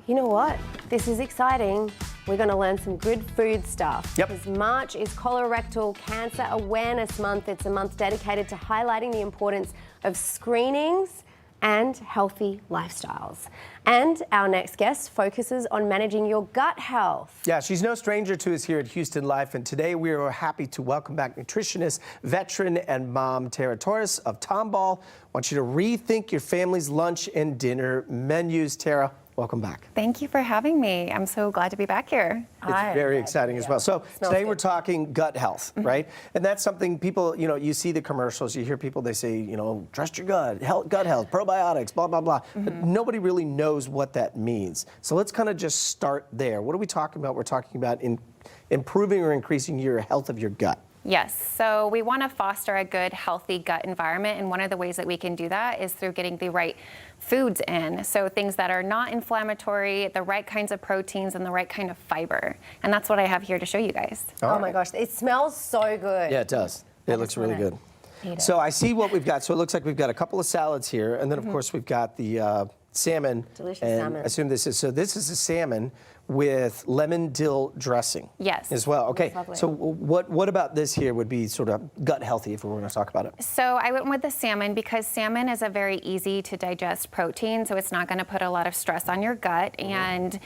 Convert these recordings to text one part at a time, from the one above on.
you know what? This is exciting. We're going to learn some good food stuff. Yep. Because March is Colorectal Cancer Awareness Month. It's a month dedicated to highlighting the importance of screenings and healthy lifestyles. And our next guest focuses on managing your gut health. Yeah, she's no stranger to us here at Houston Life, and today we are happy to welcome back nutritionist, veteran, and mom Tara Torres of Tomball. I want you to rethink your family's lunch and dinner menus. Tara, welcome back. Thank you for having me. I'm so glad to be back here. It's very exciting as well. So today we're talking gut health, right? And that's something people, you see the commercials, you hear people, they say, trust your gut, gut health, probiotics, blah, blah, blah. But nobody really knows what that means. So let's kind of just start there. What are we talking about? We're talking about improving or increasing your health of your gut. Yes, so we want to foster a good, healthy gut environment, and one of the ways that we can do that is through getting the right foods in. So things that are not inflammatory, the right kinds of proteins, and the right kind of fiber. And that's what I have here to show you guys. Oh my gosh, it smells so good. Yeah, it does. It looks really good. So I see what we've got. So it looks like we've got a couple of salads here, and then of course we've got the salmon. Delicious and salmon. I assume this is a salmon with lemon dill dressing. Yes. As well. Okay. Lovely. So what about this here would be sort of gut healthy if we were going to talk about it? So I went with the salmon because salmon is a very easy to digest protein, so it's not going to put a lot of stress on your gut. And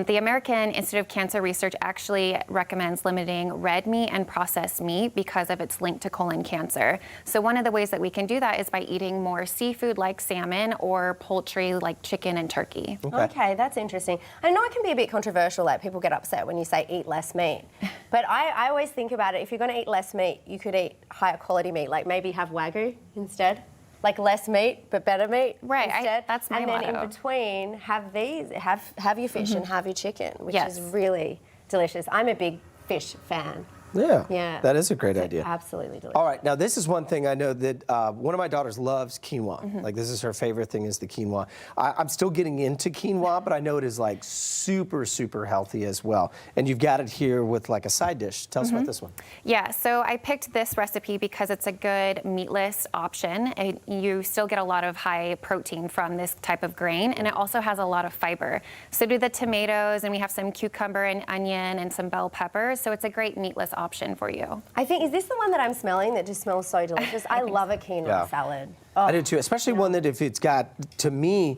the American Institute of Cancer Research actually recommends limiting red meat and processed meat because of its link to colon cancer. So one of the ways that we can do that is by eating more seafood like salmon or poultry like chicken and turkey. Okay, that's interesting. I know it can be a bit controversial, like people get upset when you say eat less meat. But I always think about it, if you're going to eat less meat, you could eat higher quality meat, like maybe have Wagyu instead. Like less meat, but better meat instead. That's my motto. And then motto. in between, have have your fish and have your chicken, which Yes. is really delicious. I'm a big fish fan. Yeah. That is a great It's idea. Absolutely delicious. All right, now this is one thing I know that one of my daughters loves quinoa. Like this is her favorite thing is the quinoa. I'm still getting into quinoa, but I know it is like super, super healthy as well. And you've got it here with like a side dish. Tell us about this one. Yeah, so I picked this recipe because it's a good meatless option. And you still get a lot of high protein from this type of grain, and it also has a lot of fiber. So do the tomatoes, and we have some cucumber and onion and some bell peppers. So it's a great meatless option for you. I think, is this the one that I'm smelling that just smells so delicious? I love a quinoa salad. Oh. I do too, especially one that if it's got, to me,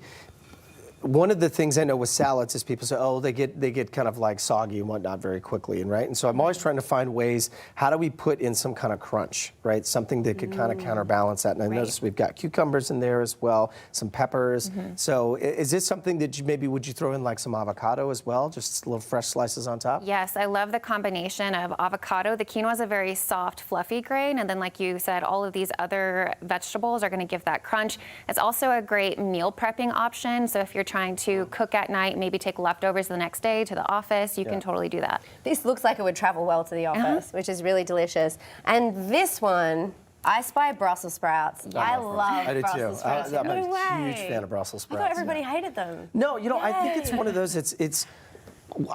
one of the things I know with salads is people say, oh, they get kind of like soggy and whatnot very quickly, and right? And so I'm always trying to find ways, how do we put in some kind of crunch, right? Something that could kind of counterbalance that. And I noticed we've got cucumbers in there as well, some peppers. So is this something that would you throw in like some avocado as well? Just little fresh slices on top? Yes, I love the combination of avocado. The quinoa is a very soft, fluffy grain, and then like you said, all of these other vegetables are going to give that crunch. It's also a great meal prepping option. So if you're trying to cook at night, maybe take leftovers the next day to the office, you can totally do that. This looks like it would travel well to the office, which is really delicious. And this one, I spy Brussels sprouts. I love I do Brussels too. sprouts. I'm No a way. huge fan of Brussels I sprouts. thought everybody hated them. No, I think it's one of those,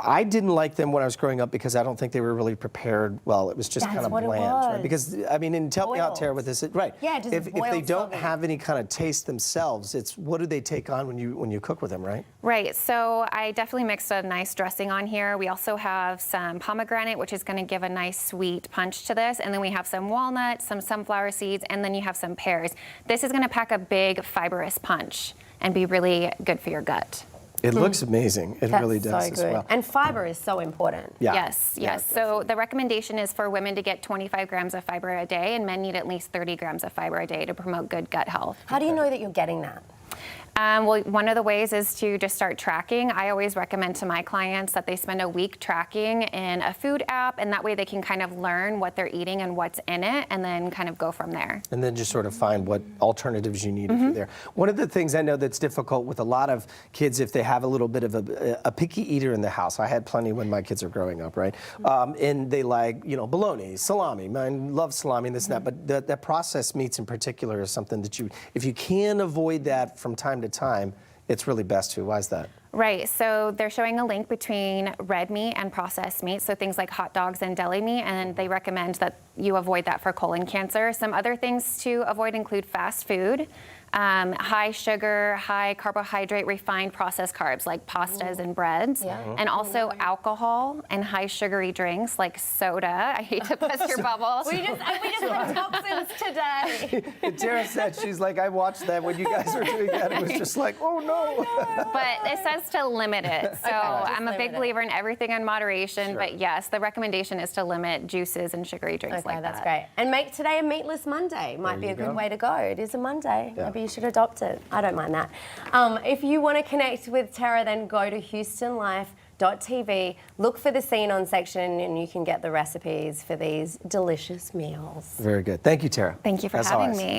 I didn't like them when I was growing up because I don't think they were really prepared well. It was just kind of what it bland, was. right? Because, I mean, and tell me out, Tara, with this, right? Yeah, just if they boiled don't soggy. have any kind of taste themselves, it's what do they take on when you cook with them, right? Right, so I definitely mixed a nice dressing on here. We also have some pomegranate, which is going to give a nice sweet punch to this. And then we have some walnuts, some sunflower seeds, and then you have some pears. This is going to pack a big fibrous punch and be really good for your gut. It looks amazing. It really does so as good. well. And fiber is so important. Yeah. Yes. So the recommendation is for women to get 25 grams of fiber a day, and men need at least 30 grams of fiber a day to promote good gut health. How do you know that you're getting that? Well, one of the ways is to just start tracking. I always recommend to my clients that they spend a week tracking in a food app, and that way they can kind of learn what they're eating and what's in it, and then kind of go from there. And then just sort of find what alternatives you need if you're there. One of the things I know that's difficult with a lot of kids, if they have a little bit of a picky eater in the house, I had plenty when my kids were growing up, right? And they like, bologna, salami. Mine love salami and this and that, but that processed meats in particular is something that if you can avoid that from time to time, it's really best to. Why is that? Right, so they're showing a link between red meat and processed meat, so things like hot dogs and deli meat, and they recommend that you avoid that for colon cancer. Some other things to avoid include fast food, high sugar, high carbohydrate, refined processed carbs like pastas and breads, and also alcohol and high sugary drinks like soda. I hate to bust your bubble. We just had toxins today. Tara said, she's like, I watched that when you guys were doing that. It was just like, oh no. But it says to limit it. So I'm a big limit it. believer in everything in moderation. Sure. But yes, the recommendation is to limit juices and sugary drinks Okay, like that's that. great. And make today a meatless Monday. Might be you a good go. way to go. It is a Monday. Yeah. Maybe you should adopt it. I don't mind that. If you want to connect with Tara, then go to HoustonLife.tv, look for the Scene On section, and you can get the recipes for these delicious meals. Very good. Thank you, Tara. Thank you for As having always. me.